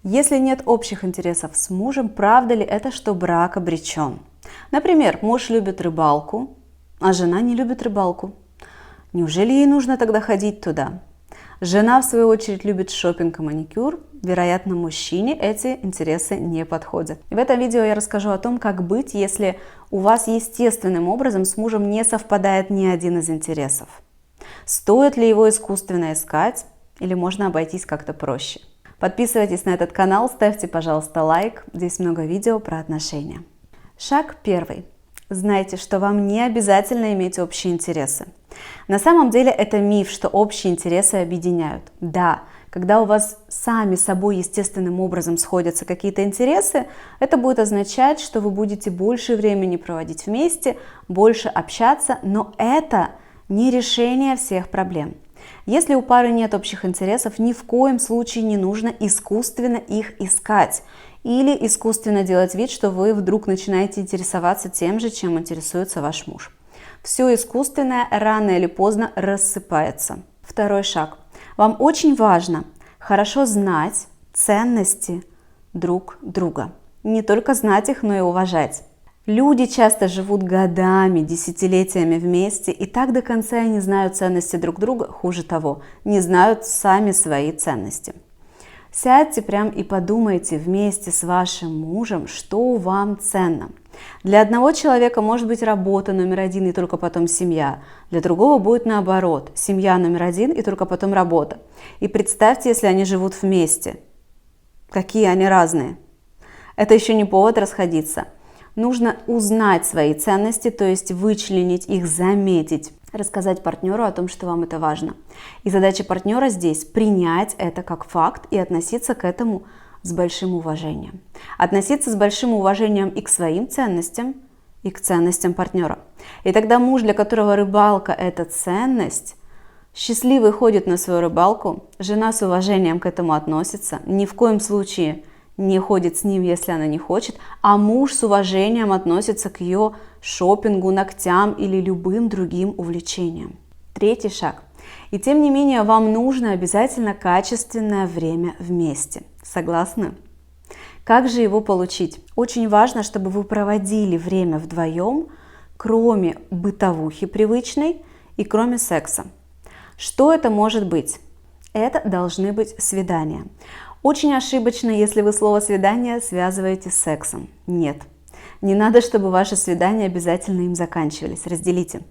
Если нет общих интересов с мужем, правда ли это, что брак обречен? Например, муж любит рыбалку, а жена не любит рыбалку. Неужели ей нужно тогда ходить туда? Жена, в свою очередь, любит шопинг и маникюр. Вероятно, мужчине эти интересы не подходят. И в этом видео я расскажу о том, как быть, если у вас естественным образом с мужем не совпадает ни один из интересов. Стоит ли его искусственно искать или можно обойтись как-то проще? Подписывайтесь на этот канал, ставьте, пожалуйста, лайк. Здесь много видео про отношения. Шаг первый. Знайте, что вам не обязательно иметь общие интересы. На самом деле это миф, что общие интересы объединяют. Да, когда у вас сами собой естественным образом сходятся какие-то интересы, это будет означать, что вы будете больше времени проводить вместе, больше общаться, но это не решение всех проблем. Если у пары нет общих интересов, ни в коем случае не нужно искусственно их искать или искусственно делать вид, что вы вдруг начинаете интересоваться тем же, чем интересуется ваш муж. Все искусственное рано или поздно рассыпается. Второй шаг. Вам очень важно хорошо знать ценности друг друга. Не только знать их, но и уважать. Люди часто живут годами, десятилетиями вместе, и так до конца и не знают ценности друг друга, хуже того, не знают сами свои ценности. Сядьте прям и подумайте вместе с вашим мужем, что вам ценно. Для одного человека может быть работа номер один и только потом семья. Для другого будет наоборот, семья номер один и только потом работа. И представьте, если они живут вместе. Какие они разные. Это еще не повод расходиться. Нужно узнать свои ценности, то есть вычленить их, заметить, рассказать партнеру о том, что вам это важно. И задача партнера здесь принять это как факт и относиться к этому с большим уважением. Относиться с большим уважением и к своим ценностям, и к ценностям партнера. И тогда муж, для которого рыбалка – это ценность, счастливый ходит на свою рыбалку, жена с уважением к этому относится, ни в коем случае не ходит с ним, если она не хочет, а муж с уважением относится к ее шопингу, ногтям или любым другим увлечениям. Третий шаг. И тем не менее, вам нужно обязательно качественное время вместе. Согласны? Как же его получить? Очень важно, чтобы вы проводили время вдвоем, кроме бытовухи привычной и кроме секса. Что это может быть? Это должны быть свидания. Очень ошибочно, если вы слово «свидание» связываете с сексом. Нет. Не надо, чтобы ваши свидания обязательно им заканчивались. Разделите.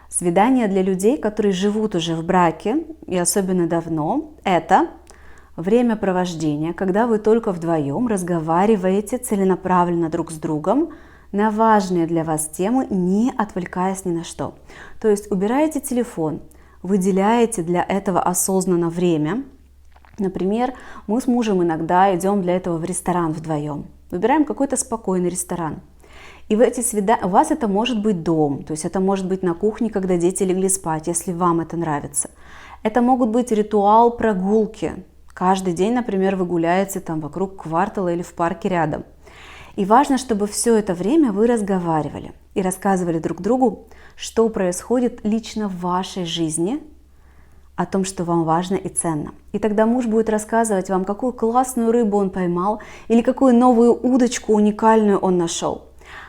Свидания для людей, которые живут уже в браке, и особенно давно, это времяпровождение, когда вы только вдвоем разговариваете целенаправленно друг с другом на важные для вас темы, не отвлекаясь ни на что. То есть убираете телефон, выделяете для этого осознанно время. Например, мы с мужем иногда идем для этого в ресторан вдвоем. Выбираем какой-то спокойный ресторан. И в эти свидания у вас это может быть дом, то есть это может быть на кухне, когда дети легли спать, если вам это нравится. Это могут быть ритуал прогулки. Каждый день, например, вы гуляете там вокруг квартала или в парке рядом. И важно, чтобы все это время вы разговаривали и рассказывали друг другу, что происходит лично в вашей жизни, о том, что вам важно и ценно. И тогда муж будет рассказывать вам, какую классную рыбу он поймал или какую новую удочку уникальную он нашел.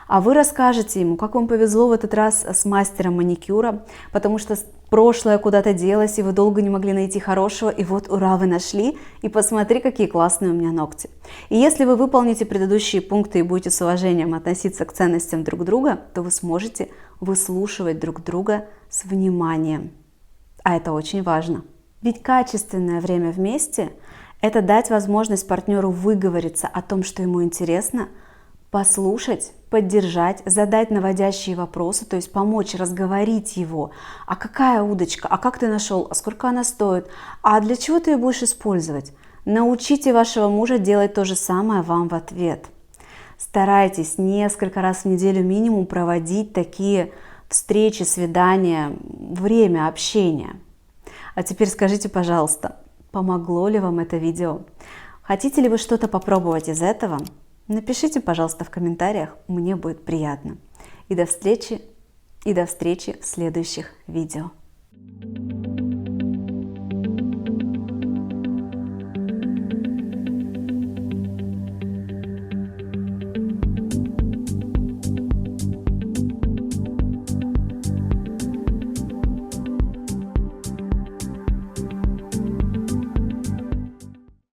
А вы расскажете ему, как вам повезло в этот раз с мастером маникюра, потому что прошлое куда-то делось, и вы долго не могли найти хорошего, и вот ура, вы нашли, и посмотри, какие классные у меня ногти. И если вы выполните предыдущие пункты и будете с уважением относиться к ценностям друг друга, то вы сможете выслушивать друг друга с вниманием. А это очень важно. Ведь качественное время вместе – это дать возможность партнеру выговориться о том, что ему интересно, послушать, поддержать, задать наводящие вопросы, то есть помочь разговорить его. А какая удочка? А как ты нашел? А сколько она стоит? А для чего ты ее будешь использовать? Научите вашего мужа делать то же самое вам в ответ. Старайтесь несколько раз в неделю минимум проводить такие встречи, свидания, время общения. А теперь скажите, пожалуйста, помогло ли вам это видео? Хотите ли вы что-то попробовать из этого? Напишите, пожалуйста, в комментариях, мне будет приятно. И до встречи в следующих видео.